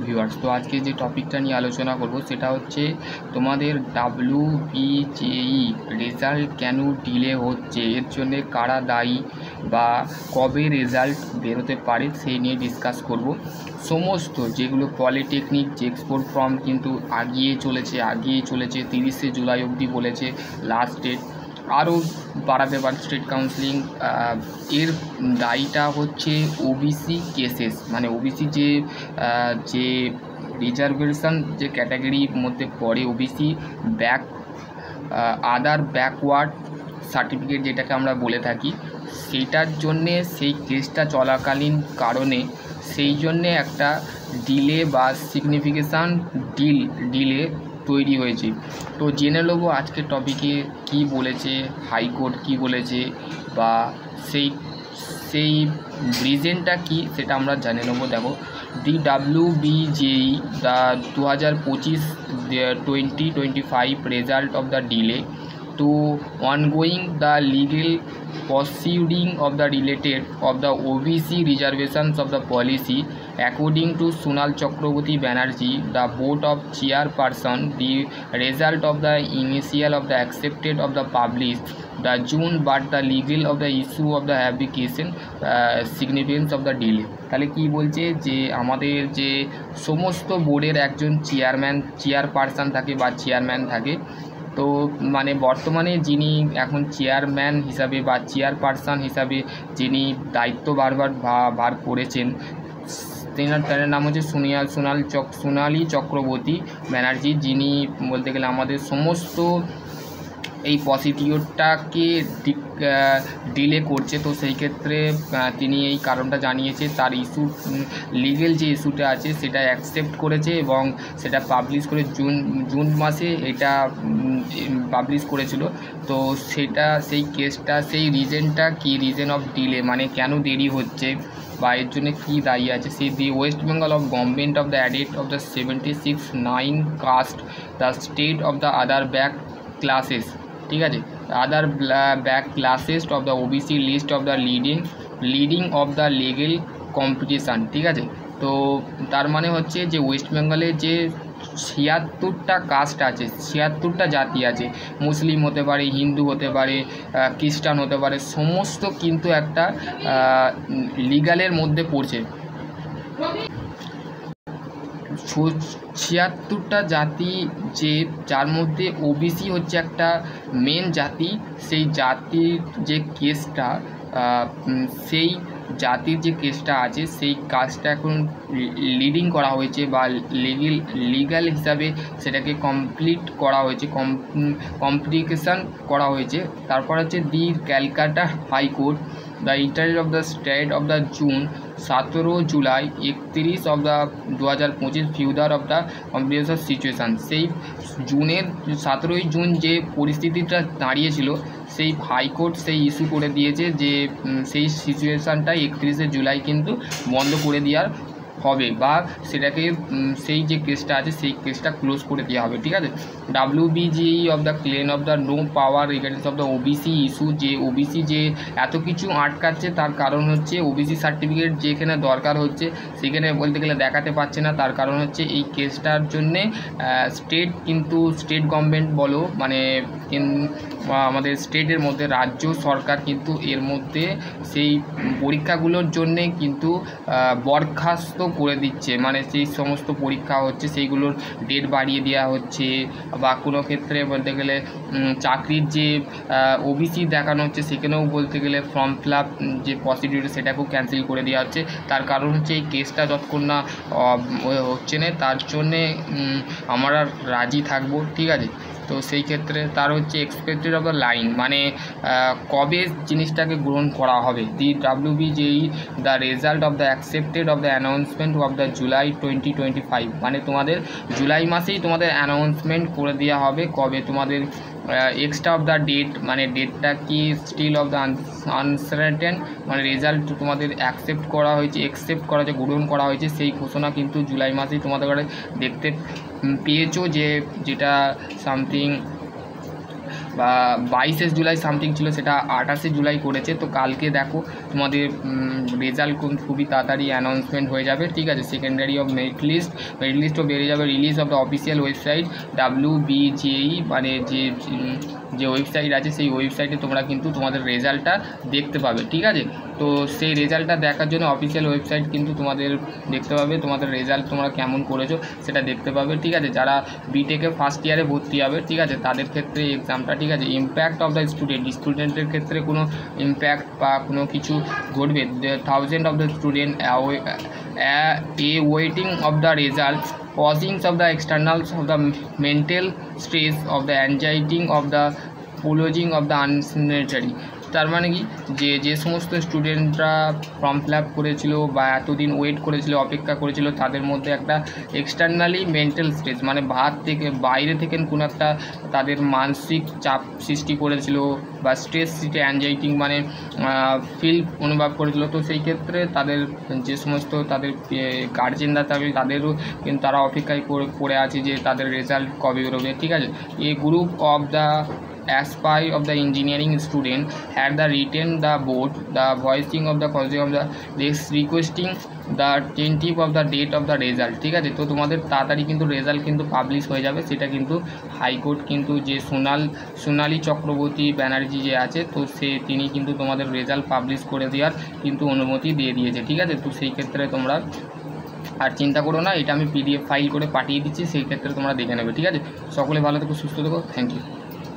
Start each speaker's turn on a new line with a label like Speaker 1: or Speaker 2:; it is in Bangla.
Speaker 1: ভিউয়ার্স, তো আজকে যে টপিকটা নিয়ে আলোচনা করব সেটা হচ্ছে তোমাদের WBJE রেজাল্ট কেন ডিলে হচ্ছে, এর জন্য কারা দায়ী বা কবে রেজাল্ট বেরোতে পারে সেই নিয়ে ডিসকাস করব। সমস্ত যেগুলো পলিটেকনিক যে এক্সপোর্ট ফর্ম কিন্তু আগিয়ে চলেছে 30শে জুলাই অবধি বলেছে লাস্ট ডেট, আরও বাড়াতে পারে স্টেট কাউন্সিলিং। এর দায়ীটা হচ্ছে ওবিসি কেসেস, মানে ওবিসি যে রিজার্ভেশন যে ক্যাটাগরির মধ্যে পড়ে, ওবিসি আদার ব্যাকওয়ার্ড সার্টিফিকেট যেটাকে আমরা বলে থাকি, সেইটার জন্যে সেই কেসটা চলাকালীন কারণে সেই জন্যে একটা ডিলে বা সিগনিফিকেশান ডিলে তৈরি হয়েছে। তো জেনে নেবো আজকের টপিকে কি বলেছে হাইকোর্ট, কি বলেছে বা সেই রিজনটা কি সেটা আমরা জেনে নেবো। দেখো, দি WBJE the 2025 result of the delay to ongoing the legal proceeding of the related of the OBC reservations of the policy according to Sunal Chakraborty Banerjee, the board of chairperson, the result of the initial of the accepted of the published the June but the legal of the issue of the application significance of the delay। তাহলে কি বলছে যে আমাদের যে সমস্ত বোর্ডের একজন চেয়ারপারসন থাকে বা চেয়ারম্যান থাকে, তো মানে বর্তমানে যিনি এখন চেয়ারম্যান হিসাবে বা চেয়ারপারসন হিসাবে যিনি দায়িত্ব ভার করেছেন, তার নাম হচ্ছে সোনালী চক্রবর্তী ব্যানার্জি, যিনি বলতে গেলে আমাদের সমস্ত এই প্রসিডিওরটাকে ডিলে করছে। তো সেই ক্ষেত্রে তিনি এই কারণটা জানিয়েছে, তার লিগেল যে ইস্যুটা আছে সেটা অ্যাকসেপ্ট করেছে এবং সেটা পাবলিশ করে জুন মাসে এটা পাবলিশ করেছিল। তো সেই কেসটা সেই রিজনটা কি, রিজন অফ ডিলে মানে কেন দেরি হচ্ছে বা এর জন্য কী দায়ী আছে, সেই the West Bengal of government of the audit of the 76(9) caste the state of the other back classes, ঠিক আছে, other back classes of the OBC list of the leading of the legal competition, ঠিক আছে। তো তার মানে হচ্ছে যে ওয়েস্ট বেঙ্গলে যে 76টা কাস্ট আছে, 76টা জাতি আছে, মুসলিম হতে পারে, হিন্দু হতে পারে, খ্রিস্টান হতে পারে, সমস্ত কিন্তু একটা লিগালের মধ্যে পড়ছে। 76টা জাতি যার মধ্যে ওবিসি হচ্ছে একটা মেন জাতি, সেই জাতির যে কেসটা সেই জাতির যে কেসটা আছে সেই কাজটা এখন লিডিং করা হয়েছে বা লিগাল হিসাবে সেটাকে কমপ্লিট করা হয়েছে, কমপ্লিকেশান করা হয়েছে। তারপর হচ্ছে the Calcutta high court the interior of the state of the June 17 July 31 of the 2025 further of the complication situation. সেই 17 জুন যে পরিস্থিতিটা দাঁড়িয়েছিল সেই হাইকোর্ট সেই ইস্যু করে দিয়েছে যে সেই সিচুয়েশানটা 31শে জুলাই কিন্তু বন্ধ করে দেওয়ার হবে বা সেটাকে সেই যে কেসটা আছে সেই কেসটা ক্লোজ করে দেওয়া হবে, ঠিক আছে। WBJE of the claim of the no power regarding of the OBC issue, যে ওবিসি যে এত কিছু আটকাচ্ছে তার কারণ হচ্ছে ওবিসি সার্টিফিকেট যেখানে দরকার হচ্ছে সেখানে বলতে গেলে দেখাতে পারছে না, তার কারণ হচ্ছে এই কেসটার জন্যে স্টেট গভর্নমেন্ট বলো মানে আমাদের স্টেটের মধ্যে রাজ্য সরকার কিন্তু এর মধ্যে সেই পরীক্ষাগুলোর জন্যে কিন্তু বরখাস্ত করে দিচ্ছে, মানে সেই সমস্ত পরীক্ষা হচ্ছে সেইগুলোর ডেট বাড়িয়ে দেওয়া হচ্ছে বা কোনো ক্ষেত্রে বলতে গেলে চাকরির যে ওবিসি দেখানো হচ্ছে সেখানেও বলতে গেলে ফর্ম ফিল আপ যে প্রসিডিউর সেটাকেও ক্যান্সেল করে দেওয়া হচ্ছে। তার কারণ হচ্ছে এই কেসটা যতক্ষণ না হচ্ছে না তার জন্যে আমরা রাজি থাকবো, ঠিক আছে। তো সেই ক্ষেত্রে তার হচ্ছে এক্সপেক্টেড অফ দ্য লাইন মানে কবে জিনিসটাকে গ্রহণ করা হবে। দি WBJE the result of the accepted of the announcement of the July 2025, মানে তোমাদের জুলাই মাসেই তোমাদের অ্যানাউন্সমেন্ট করে দেওয়া হবে কবে তোমাদের এক্সট্রা অফ দ্য ডেট, মানে ডেটটা কি স্টিল অফ দ্য আনসার্টেন, মানে রেজাল্ট তোমাদের অ্যাকসেপ্ট করা হয়েছে গ্রহণ করা হয়েছে সেই ঘোষণা কিন্তু জুলাই মাসেই তোমাদের দেখতে পেয়েছো, যেটা সামথিং বা 22শে জুলাই সামথিং ছিল, সেটা 28শে জুলাই করেছে। তো কালকে দেখো তোমাদের রেজাল্ট খুবই তাড়াতাড়ি অ্যানাউন্সমেন্ট হয়ে যাবে, ঠিক আছে। সেকেন্ডারি অফ মেরিট লিস্টও বেরিয়ে যাবে। Release of the official website WBJE, মানে যে ওয়েবসাইট আছে সেই ওয়েবসাইটে তোমরা কিন্তু তোমাদের রেজাল্টটা দেখতে পাবে, ঠিক আছে। তো সেই রেজাল্টটা দেখার জন্য অফিসিয়াল ওয়েবসাইট কিন্তু তোমাদের দেখতে পাবে, তোমাদের রেজাল্ট তোমরা কেমন করেছো সেটা দেখতে পাবে, ঠিক আছে। যারা বিটেকে ফার্স্ট ইয়ারে ভর্তি হবে, ঠিক আছে, তাদের ক্ষেত্রে এক্সামটা, ঠিক আছে। ইম্প্যাক্ট অফ দ্য স্টুডেন্টের ক্ষেত্রে কোনো ইম্প্যাক্ট বা কোনো কিছু ঘটবে। Thousand of the student waiting of the results, causings of the externals of the mental stress of the anxiety of the following of the unnecessary। তার মানে কি, যে সমস্ত স্টুডেন্টরা ফর্ম ফিল আপ করেছিল বা এতদিন ওয়েট করেছিল, অপেক্ষা করেছিল, তাদের মধ্যে একটা এক্সটার্নালি মেন্টাল স্ট্রেস, মানে বাইরে থেকে কোনো একটা তাদের মানসিক চাপ সৃষ্টি করেছিল বা স্ট্রেস অ্যাংজাইটি মানে ফিল অনুভব করেছিল। তো সেই ক্ষেত্রে তাদের যে সমস্ত তাদের গার্জেনরা থাকবে তাদেরও কিন্তু তারা অপেক্ষায় করে আছে যে তাদের রেজাল্ট কবে বেরোবে, ঠিক আছে। A group of the aspire of the engineering student had the written the board the voicing of the cause of the requesting the tentative of the date of the result, ঠিক আছে। তো তোমাদের তাড়াতাড়ি কিন্তু রেজাল্ট কিন্তু পাবলিশ হয়ে যাবে, সেটা কিন্তু হাইকোর্ট কিন্তু যে সোনালী চক্রবর্তী ব্যানার্জি যে আছে, তো তিনি কিন্তু তোমাদের রেজাল্ট পাবলিশ করে দেওয়ার কিন্তু অনুমতি দিয়ে দিয়েছে, ঠিক আছে। তো সেই ক্ষেত্রে তোমরা আর চিন্তা করো না, এটা আমি PDF ফাইল করে পাঠিয়ে দিচ্ছি, সেই ক্ষেত্রে তোমরা দেখে নেবে, ঠিক আছে। সকলে ভালো থেকো, সুস্থ থেকো, থ্যাংক ইউ।